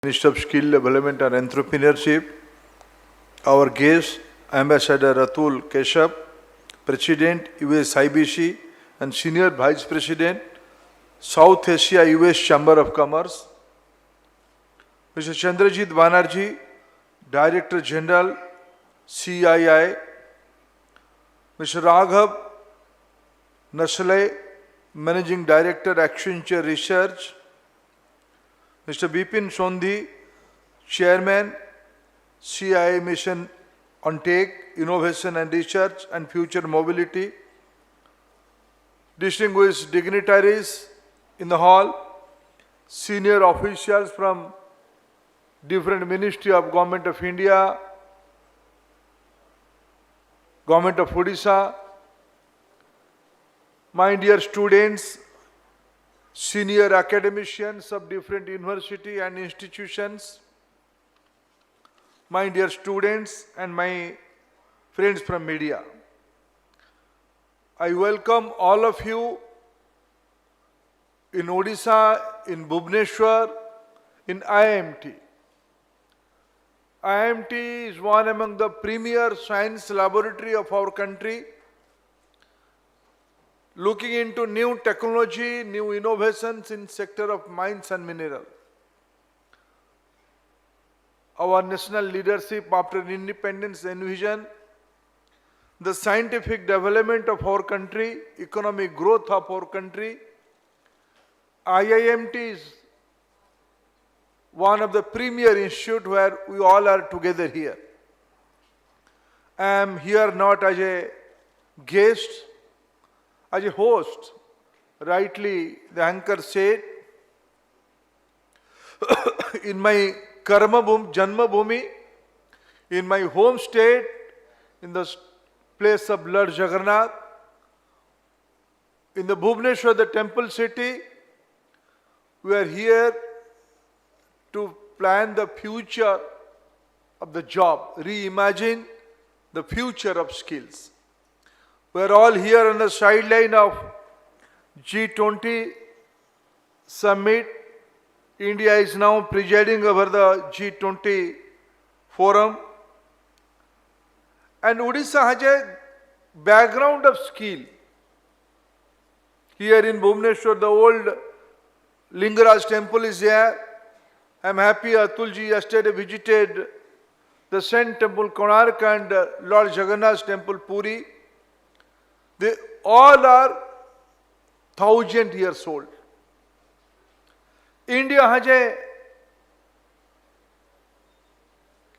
Minister of Skill Development and Entrepreneurship, our guest, Ambassador Atul Keshav, President, US IBC and Senior Vice President, South Asia US Chamber of Commerce, Mr. Chandrajit Banerjee, Director General, CII, Mr. Raghav Nasle, Managing Director, Accenture Research, Mr. Bipin Sondhi, Chairman, CIA Mission on Tech, Innovation and Research and Future Mobility, distinguished dignitaries in the hall, senior officials from different Ministry of Government of India, Government of Odisha, my dear students, senior academicians of different university and institutions, my dear students and my friends from media. I welcome all of you in Odisha, in Bhubaneswar, in IMT. IMT is one among the premier science laboratory of our country, looking into new technology, new innovations in sector of mines and mineral. Our national leadership after independence envision the scientific development of our country, economic growth of our country. IIMT is one of the premier institutes where we all are together here. I am here not as a guest, as a host. Rightly, the anchor said, in my karma bhumi, janma bhumi, in my home state, in the place of Lord Jagannath, in the Bhubaneswar, the temple city, we are here to plan the future of the job, reimagine the future of skills. We are all here on the sideline of G-20 summit. India is now presiding over the G-20 forum. And Odisha has a background of skill. Here in Bhubaneswar, the old Lingaraj temple is there. I am happy Atulji yesterday visited the Saint Temple Konark and Lord Jagannath Temple Puri. They all are 1,000 years old. India has a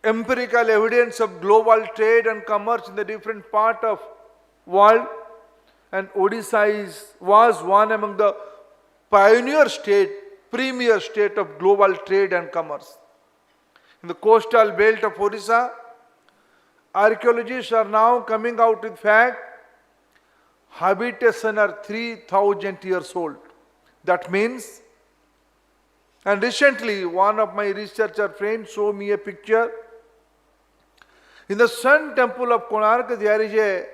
empirical evidence of global trade and commerce in the different part of world, and Odisha was one among the pioneer state, premier state of global trade and commerce. In the coastal belt of Odisha, archaeologists are now coming out with fact habitation are 3,000 years old. That means, and recently one of my researcher friends showed me a picture. In the Sun Temple of Konark, there is a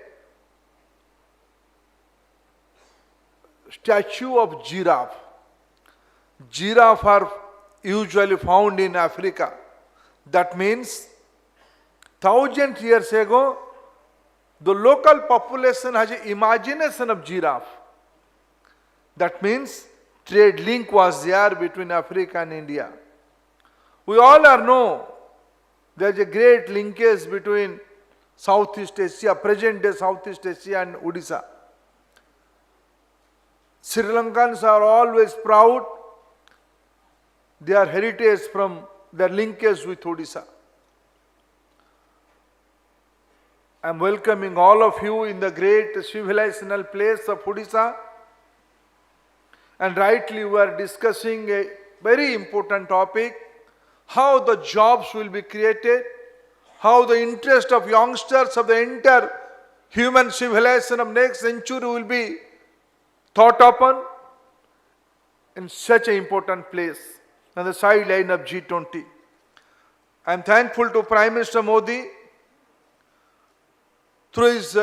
statue of giraffe. Giraffe are usually found in Africa. That means 1,000 years ago, the local population has an imagination of giraffe. That means trade link was there between Africa and India. We all know there is a great linkage between Southeast Asia, present day Southeast Asia and Odisha. Sri Lankans are always proud their heritage from their linkage with Odisha. I am welcoming all of you in the great civilizational place of Odisha. And rightly we are discussing a very important topic, how the jobs will be created, how the interest of youngsters of the entire human civilization of next century will be thought upon in such an important place on the sideline of G20. I am thankful to Prime Minister Modi through his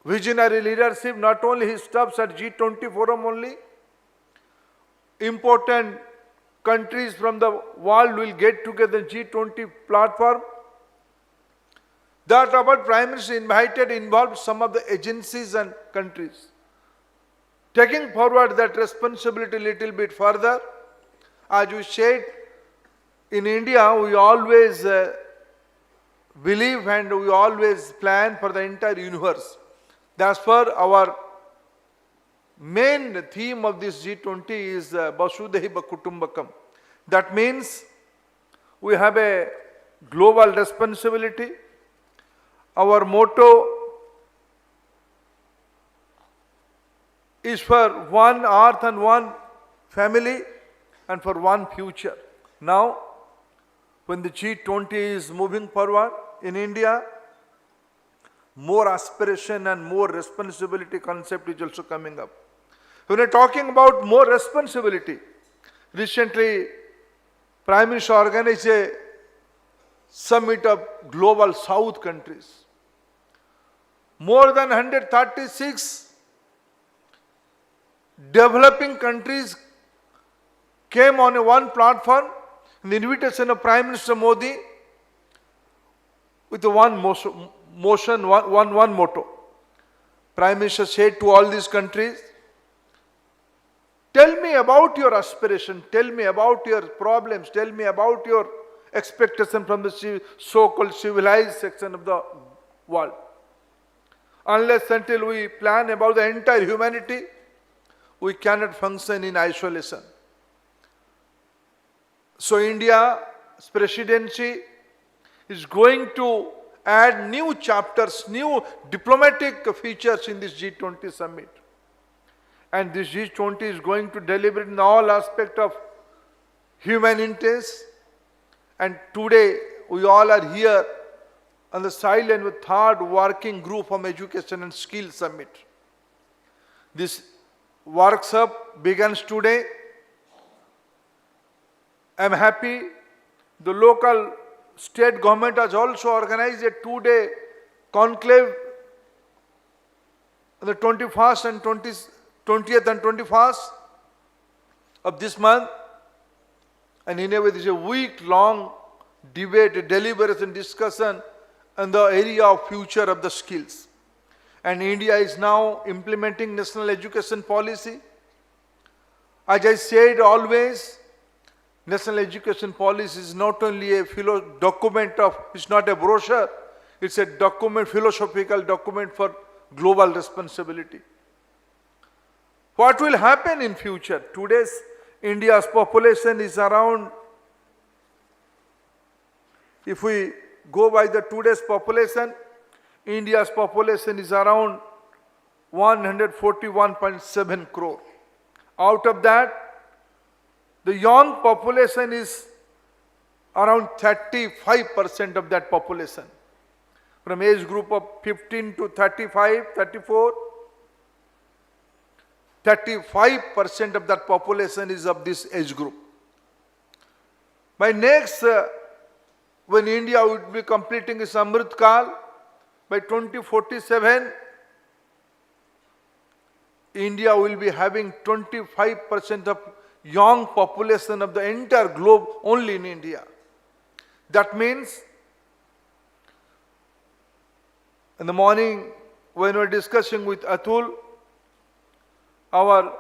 visionary leadership. Not only he stops at G20 forum only, important countries from the world will get together in G20 platform. That our Prime Minister involved some of the agencies and countries. Taking forward that responsibility a little bit further, as you said, in India we always believe and we always plan for the entire universe. That's for our main theme of this G20 is Vasudhaiva Kutumbakam. That means we have a global responsibility. Our motto is for one earth and one family and for one future. Now, when the G20 is moving forward in India, more aspiration and more responsibility concept is also coming up. When we're talking about more responsibility, recently Prime Minister organized a summit of global South countries. More than 136 developing countries came on one platform in the invitation of Prime Minister Modi with one motto. Prime Minister said to all these countries, tell me about your aspiration, tell me about your problems, tell me about your expectation from the so-called civilized section of the world. Unless until we plan about the entire humanity, we cannot function in isolation. So India's presidency is going to add new chapters, new diplomatic features in this G20 summit. And this G20 is going to deliberate in all aspects of human interests. And today we all are here on the sideline with third working group from Education and Skills Summit. This workshop begins today. I am happy the local state government has also organized a 2-day conclave on the 21st and 20th and 21st of this month. And in a way, this is a week-long debate, deliberation, discussion on the area of future of the skills. And India is now implementing national education policy. As I said always, national education policy is not only a document it's not a brochure, it's a document, philosophical document for global responsibility. What will happen in future? Today's India's population is around, if we go by the today's population, India's population is around 141.7 crore. Out of that, the young population is around 35% of that population. From age group of 15 to 35, 34, 35% of that population is of this age group. By next, when India would be completing its Amrit Kal, by 2047, India will be having 25% of young population of the entire globe only in India. That means, in the morning when we were discussing with Atul, our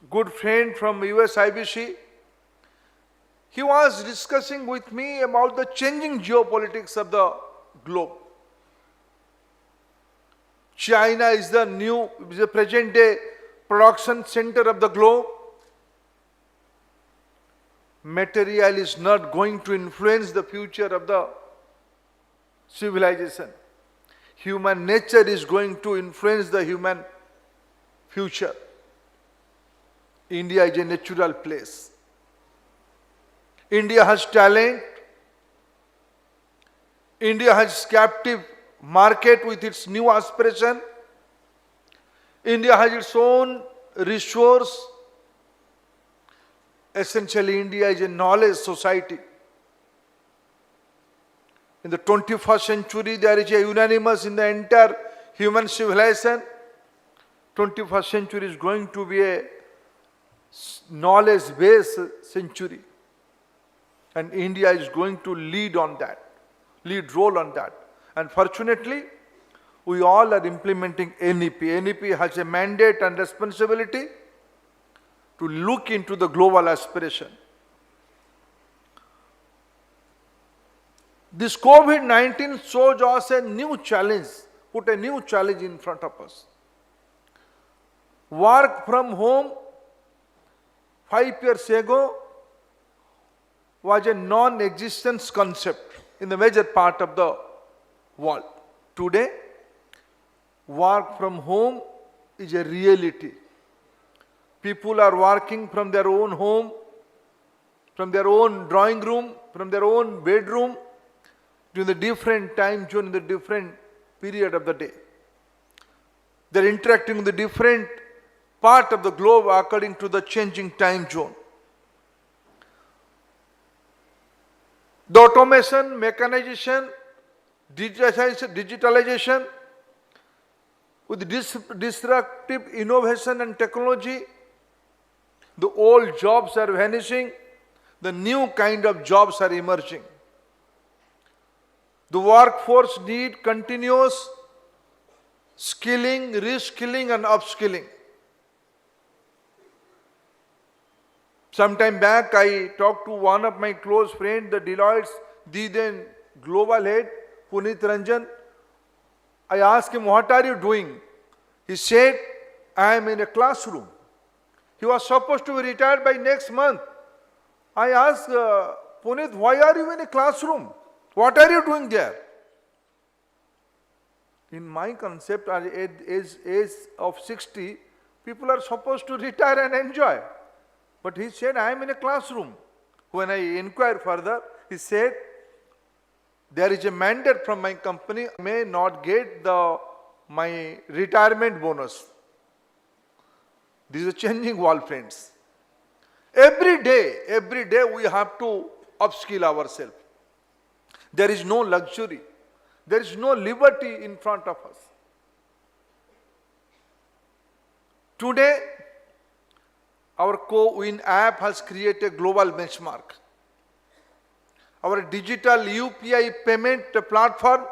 good friend from US IBC, he was discussing with me about the changing geopolitics of the globe. China is the present day production center of the globe. Material is not going to influence the future of the civilization. Human nature is going to influence the human future. India is a natural place. India has talent. India has captive market with its new aspiration. India has its own resource. Essentially, India is a knowledge society. In the 21st century, there is a unanimous in the entire human civilization. 21st century is going to be a knowledge-based century. And India is going to lead lead role on that. And fortunately, we all are implementing NEP. NEP has a mandate and responsibility to look into the global aspiration. This COVID-19 shows us a new challenge, put a new challenge in front of us. Work from home 5 years ago was a non-existent concept in the major part of the world. Today, work from home is a reality. People are working from their own home, from their own drawing room, from their own bedroom, during the different time zone, in the different period of the day. They are interacting with the different part of the globe according to the changing time zone. The automation, mechanization, digitalization, with disruptive innovation and technology, the old jobs are vanishing, the new kind of jobs are emerging. The workforce need continuous skilling, reskilling and upskilling. Sometime back, I talked to one of my close friends, the Deloitte's then global head, Puneet Ranjan. I asked him, what are you doing? He said, I am in a classroom. He was supposed to be retired by next month. I asked Puneet, why are you in a classroom? What are you doing there? In my concept, at age of 60, people are supposed to retire and enjoy. But he said, I am in a classroom. When I inquired further, he said, there is a mandate from my company, I may not get my retirement bonus. This is a changing world, friends. Every day we have to upskill ourselves. There is no luxury. There is no liberty in front of us. Today, our Co-Win app has created a global benchmark. Our digital UPI payment platform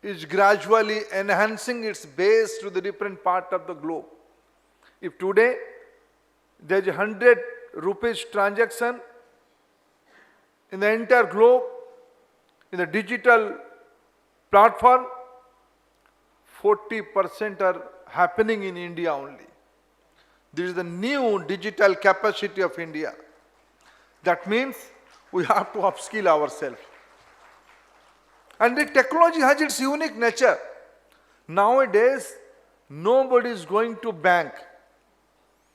is gradually enhancing its base to the different part of the globe. If today there is 100 rupees transaction in the entire globe, in the digital platform, 40% are happening in India only. This is the new digital capacity of India. That means we have to upskill ourselves. And the technology has its unique nature. Nowadays, nobody is going to bank.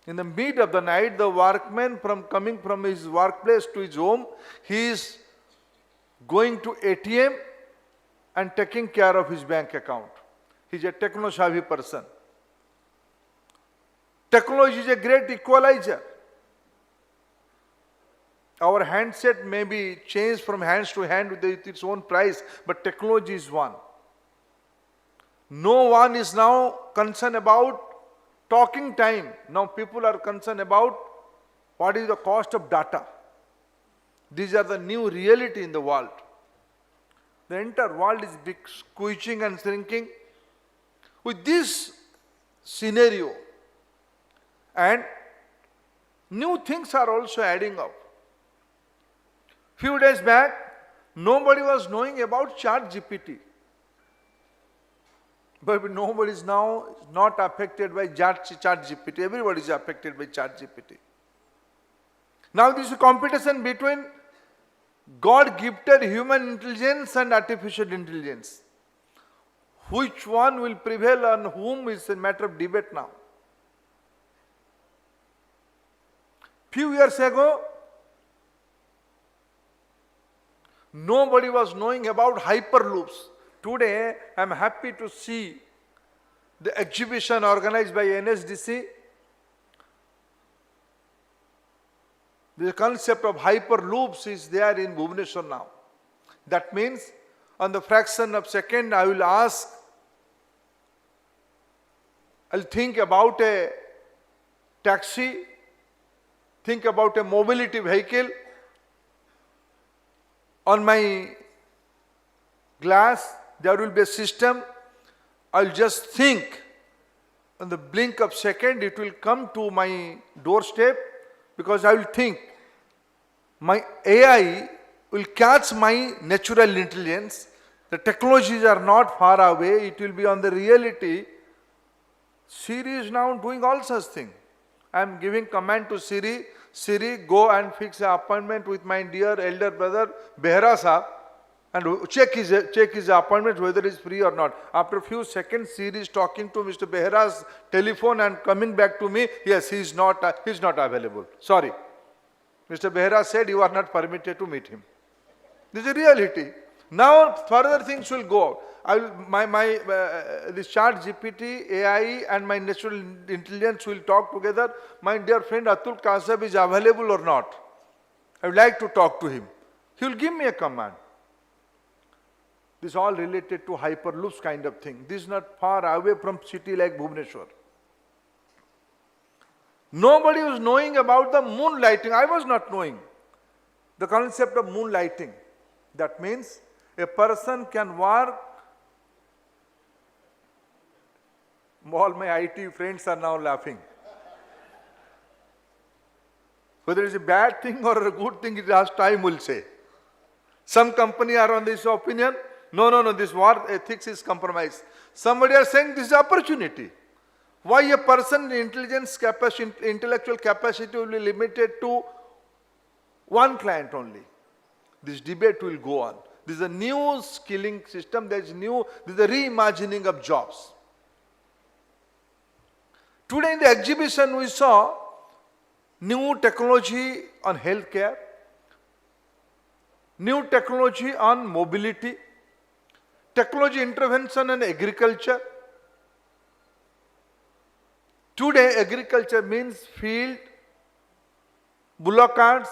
In the mid of the night, the workman coming from his workplace to his home, he is going to ATM and taking care of his bank account. He is a techno-savvy person. Technology is a great equalizer. Our handset may be changed from hands to hand with its own price, but technology is one. No one is now concerned about talking time. Now people are concerned about what is the cost of data. These are the new reality in the world. The entire world is squeezing and shrinking. With this scenario, and new things are also adding up. Few days back, nobody was knowing about ChatGPT. But nobody is now not affected by ChatGPT. Everybody is affected by ChatGPT. Now this is a competition between God-gifted human intelligence and artificial intelligence. Which one will prevail on whom is a matter of debate now. Few years ago, nobody was knowing about hyperloops. Today, I am happy to see the exhibition organized by NSDC. The concept of hyperloops is there in Bhubaneswar now. That means, on the fraction of second, I will ask, I'll think about a taxi, think about a mobility vehicle. On my glass, there will be a system. I'll just think, in the blink of second, it will come to my doorstep, because I will think. My AI will catch my natural intelligence. The technologies are not far away. It will be on the reality. Siri is now doing all such things. I am giving command to Siri. Siri, go and fix an appointment with my dear elder brother Behra Sahab, and check his appointment whether he is free or not. After a few seconds, Siri is talking to Mr. Behra's telephone and coming back to me. Yes, he is not available. Sorry. Mr. Behra said you are not permitted to meet him. This is a reality. Now further things will go out. This chat GPT, AI and my natural intelligence will talk together. My dear friend Atul Kasab is available or not? I would like to talk to him. He will give me a command. This is all related to hyperloops kind of thing. This is not far away from city like Bhubaneswar. Nobody was knowing about the moonlighting. I was not knowing the concept of moonlighting. That means a person can work. All my IT friends are now laughing. Whether it's a bad thing or a good thing, it has time will say. Some company are on this opinion. No, this war ethics is compromised. Somebody are saying this is opportunity. Why a person intelligence capacity, intellectual capacity will be limited to one client only? This debate will go on. This is a new skilling system. This is a reimagining of jobs. Today in the exhibition we saw new technology on healthcare, new technology on mobility, technology intervention in agriculture. Today agriculture means field, bullock carts,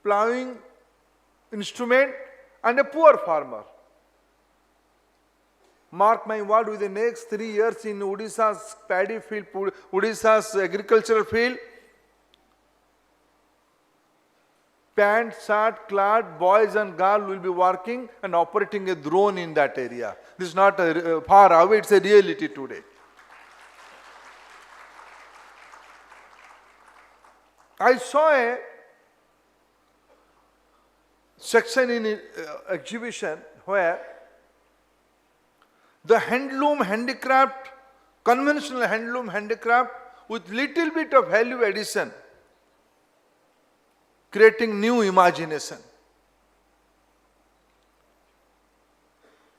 ploughing instrument and a poor farmer. Mark my word, within the next 3 years in Odisha's paddy field, Odisha's agricultural field, pant, shirt, clad boys and girls will be working and operating a drone in that area. This is not far away, it's a reality today. I saw a section in exhibition where the handloom handicraft, conventional handloom handicraft with little bit of value addition, creating new imagination.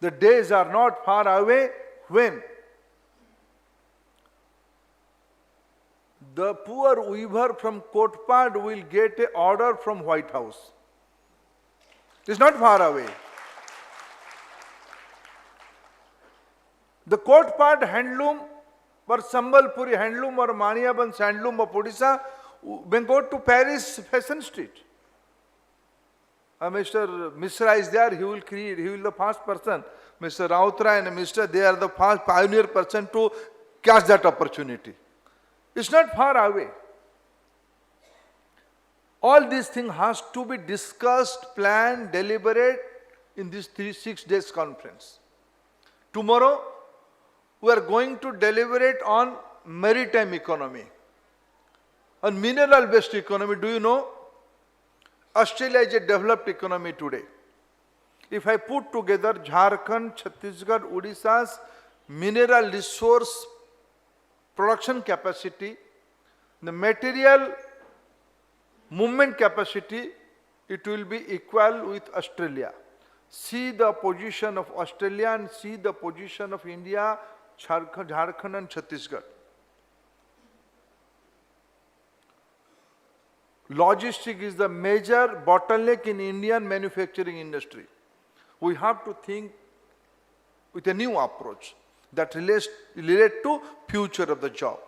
The days are not far away when the poor weaver from Kotpad will get an order from White House. It's not far away. The Kotpad handloom or Sambalpuri handloom or Maniabans handloom of Odisha, when go to Paris Fashion Street. Mr. Misra is there, he will create, he will the first person. Mr. Rautra and Mr. They are the first pioneer person to catch that opportunity. It's not far away. All these things has to be discussed, planned, deliberate in this 6 days conference. Tomorrow, we are going to deliberate on maritime economy, on mineral-based economy. Do you know? Australia is a developed economy today. If I put together Jharkhand, Chhattisgarh, Odisha's mineral resource production capacity, the material movement capacity, it will be equal with Australia. See the position of Australia and see the position of India, Jharkhand and Chhattisgarh. Logistics is the major bottleneck in Indian manufacturing industry. We have to think with a new approach that relates to future of the job.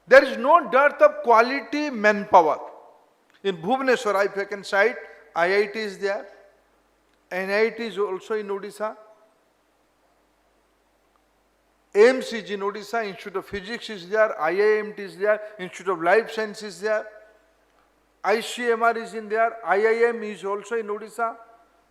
There is no dearth of quality manpower. In Bhubaneswar, if I can cite, IIT is there, NIT is also in Odisha. AIMS is in Odisha, Institute of Physics is there, IIMT is there, Institute of Life Science is there, ICMR is in there, IIM is also in Odisha,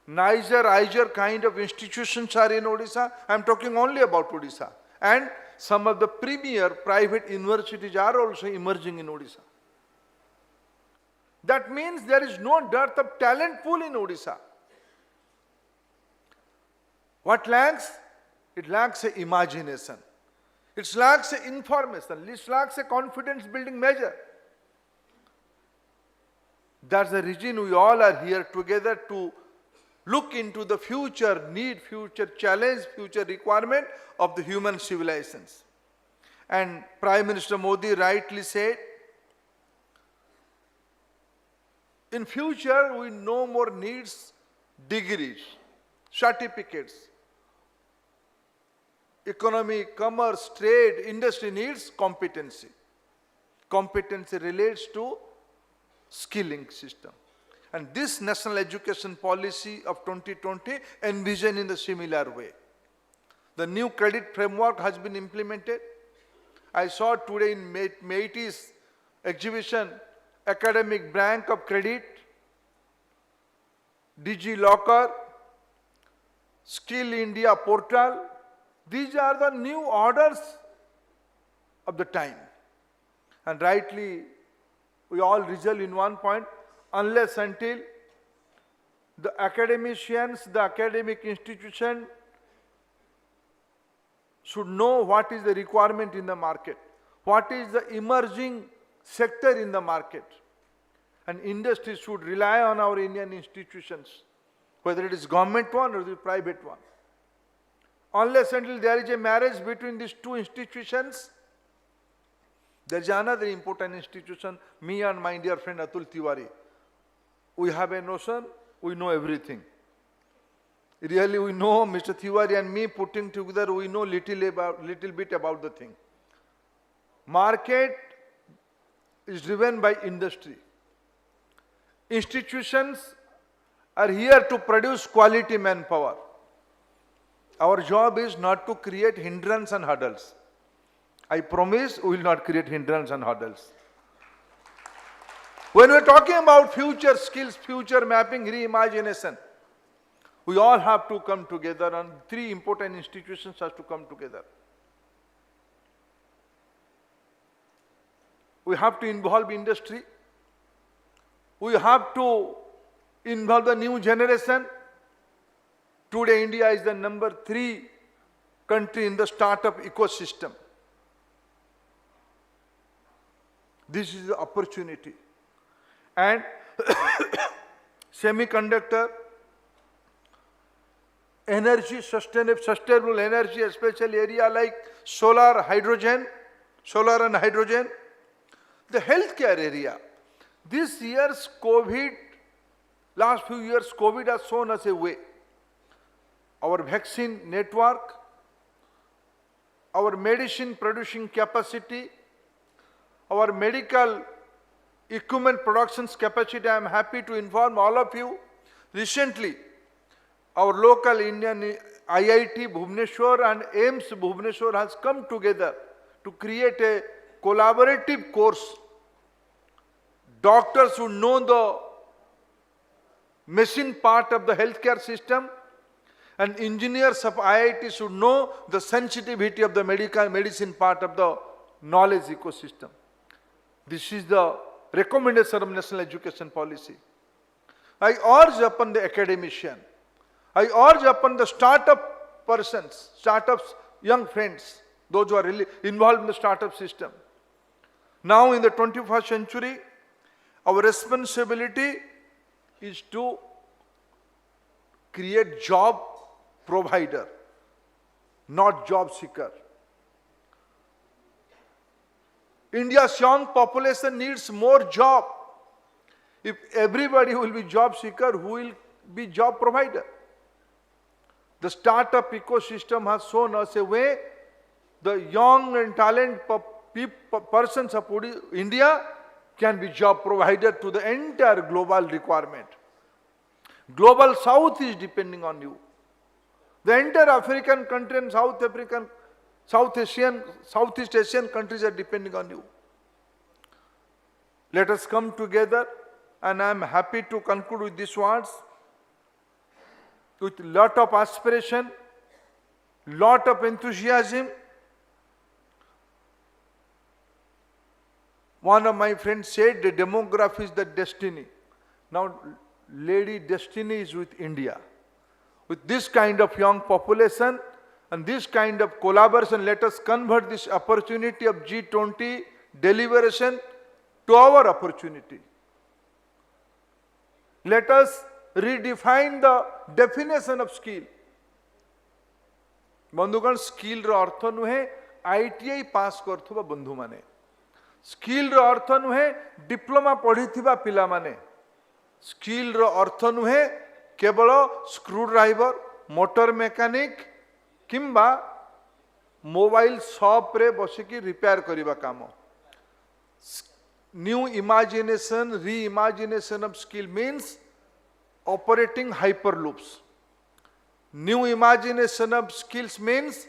IJR kind of institutions are in Odisha. I am talking only about Odisha. And some of the premier private universities are also emerging in Odisha. That means there is no dearth of talent pool in Odisha. What lacks? It lacks a imagination. It lacks a information. It lacks a confidence building measure. That's the reason we all are here together to look into the future need, future challenge, future requirement of the human civilizations. And Prime Minister Modi rightly said, in future we no more needs degrees, certificates. Economy, commerce, trade, industry needs competency. Competency relates to skilling system. And this national education policy of 2020 envisioned in the similar way. The new credit framework has been implemented. I saw today in MAIT's exhibition, Academic Bank of Credit, DigiLocker, Skill India portal. These are the new orders of the time. And rightly, we all resolve in one point, unless until the academicians, the academic institution should know what is the requirement in the market, what is the emerging sector in the market. And industry should rely on our Indian institutions, whether it is government one or the private one. Unless until there is a marriage between these two institutions, there is another important institution, me and my dear friend Atul Tiwari. We have a notion, we know everything. Really we know Mr. Tiwari and me putting together, we know little bit about the thing. Market is driven by industry. Institutions are here to produce quality manpower. Our job is not to create hindrance and hurdles. I promise we will not create hindrance and hurdles. When we are talking about future skills, future mapping, reimagination, we all have to come together and three important institutions have to come together. We have to involve industry. We have to involve the new generation. Today India is the number 3 country in the startup ecosystem. This is the opportunity. And semiconductor, energy, sustainable energy, especially area like solar and hydrogen, the healthcare area. This year's COVID, last few years COVID has shown us a way. Our vaccine network, our medicine producing capacity, our medical equipment productions capacity. I am happy to inform all of you, recently our local Indian IIT Bhubaneswar and AIMS Bhubaneswar has come together to create a collaborative course. Doctors who know the machine part of the healthcare system, and engineers of IIT should know the sensitivity of the medicine part of the knowledge ecosystem. This is the recommendation of national education policy. I urge upon the academician, I urge upon the startup persons, startups, young friends, those who are really involved in the startup system. Now in the 21st century, our responsibility is to create job provider, not job seeker. India's young population needs more job. If everybody will be job seeker, who will be job provider? The startup ecosystem has shown us a way. The young and talented persons of India can be job provider to the entire global requirement. Global South is depending on you. The entire African country and South African Southeast Asian countries are depending on you. Let us come together, and I am happy to conclude with these words. With lot of aspiration, lot of enthusiasm. One of my friends said the demography is the destiny. Now, Lady Destiny is with India. With this kind of young population and this kind of collaboration, let us convert this opportunity of G20 deliberation to our opportunity. Let us redefine the definition of skill. बंधुगण skill रो अर्थ नुहे ITI पास करथुबा बंधु माने, skill रो अर्थ नुहे diploma पढ़िथिबा पिला माने, skill रो अर्थ नुहे केवल स्क्रू ड्राइवर, मोटर मैकेनिक किंबा मोबाइल शॉप रे बसिकी रिपेयर करिबा काम. New imagination, reimagination of skill means operating hyperloops. New imagination of skills means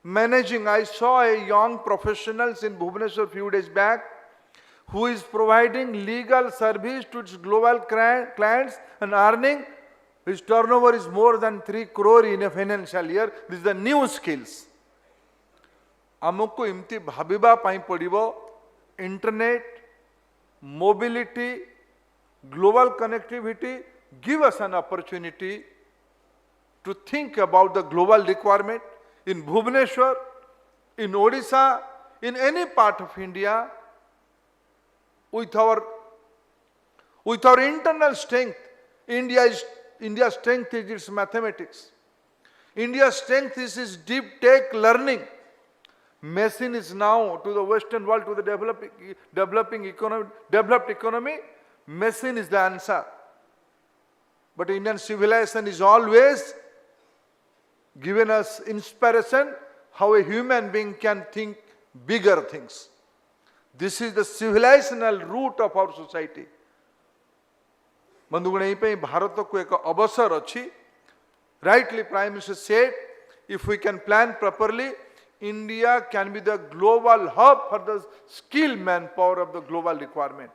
managing. I saw a young professionals in Bhubaneswar few days back who is providing legal service to its global clients and earning. His turnover is more than 3 crore in a financial year. This is the new skills. आमको इमती भाबिबा पाई पड़िबो. Internet, mobility, global connectivity give us an opportunity to think about the global requirement in Bhubaneswar, in Odisha, in any part of India. With our internal strength, India's strength is its mathematics. India's strength is its deep tech learning. Machine is now to the Western world, to the developed economy. Machine is the answer. But Indian civilization is always given us inspiration how a human being can think bigger things. This is the civilizational root of our society. बंधुगण यही भारत को एक अवसर अच्छी. Rightly Prime Minister said, if we can plan properly, India can be the global hub for the skilled manpower of the global requirement.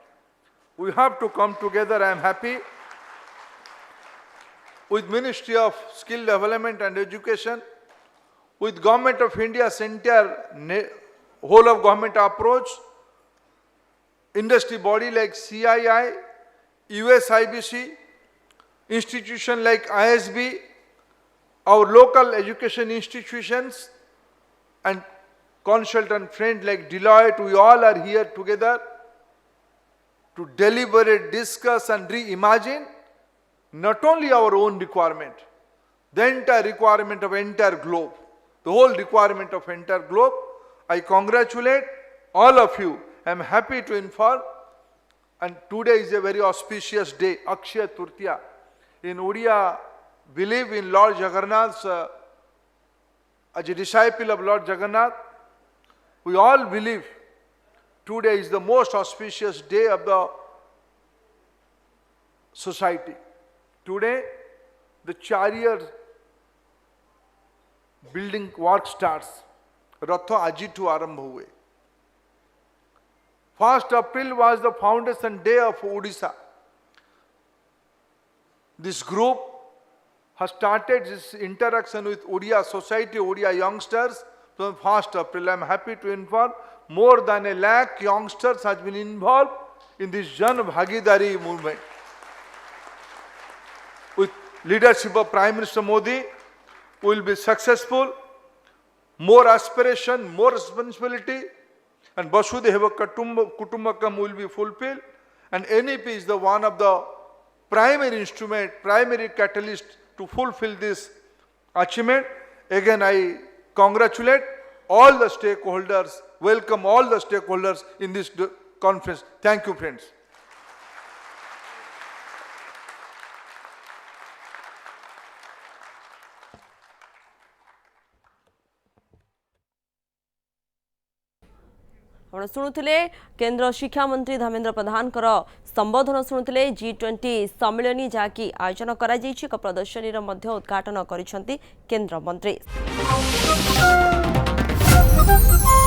We have to come together. I am happy with Ministry of Skill Development and Education, with Government of India's entire whole of government approach, industry body like CII, USIBC, institution like ISB, our local education institutions, and consultant friends like Deloitte. We all are here together to deliberate, discuss and reimagine not only our own requirement, the entire requirement of entire globe, the whole requirement of entire globe. I congratulate all of you. I am happy to inform, and today is a very auspicious day, Akshaya Tritiya. In Odia, believe in Lord Jagannath's, as a disciple of Lord Jagannath, we all believe today is the most auspicious day of the society. Today, the chariot building work starts. Ratha ajitu arambha hue. 1st April was the foundation day of Odisha. This group has started this interaction with Odia society, Odia youngsters from 1st April. I am happy to inform more than 1 lakh youngsters has been involved in this Jan Bhagidari movement. With leadership of Prime Minister Modi, we will be successful. More aspiration, more responsibility, and Vasudhaiva Kutumbakam will be fulfilled. And NEP is the one of the primary instrument, primary catalyst to fulfill this achievement. Again, I congratulate all the stakeholders, welcome all the stakeholders in this conference. Thank you, friends. आपण शुणुले केंद्र शिक्षा मंत्री धर्मेंद्र प्रधान संबोधन शुणुले G20 सम्मेलन जहाँकि आयोजन करा प्रदर्शनी उद्घाटन करिसेंती केंद्र मंत्री। धन्यवाद।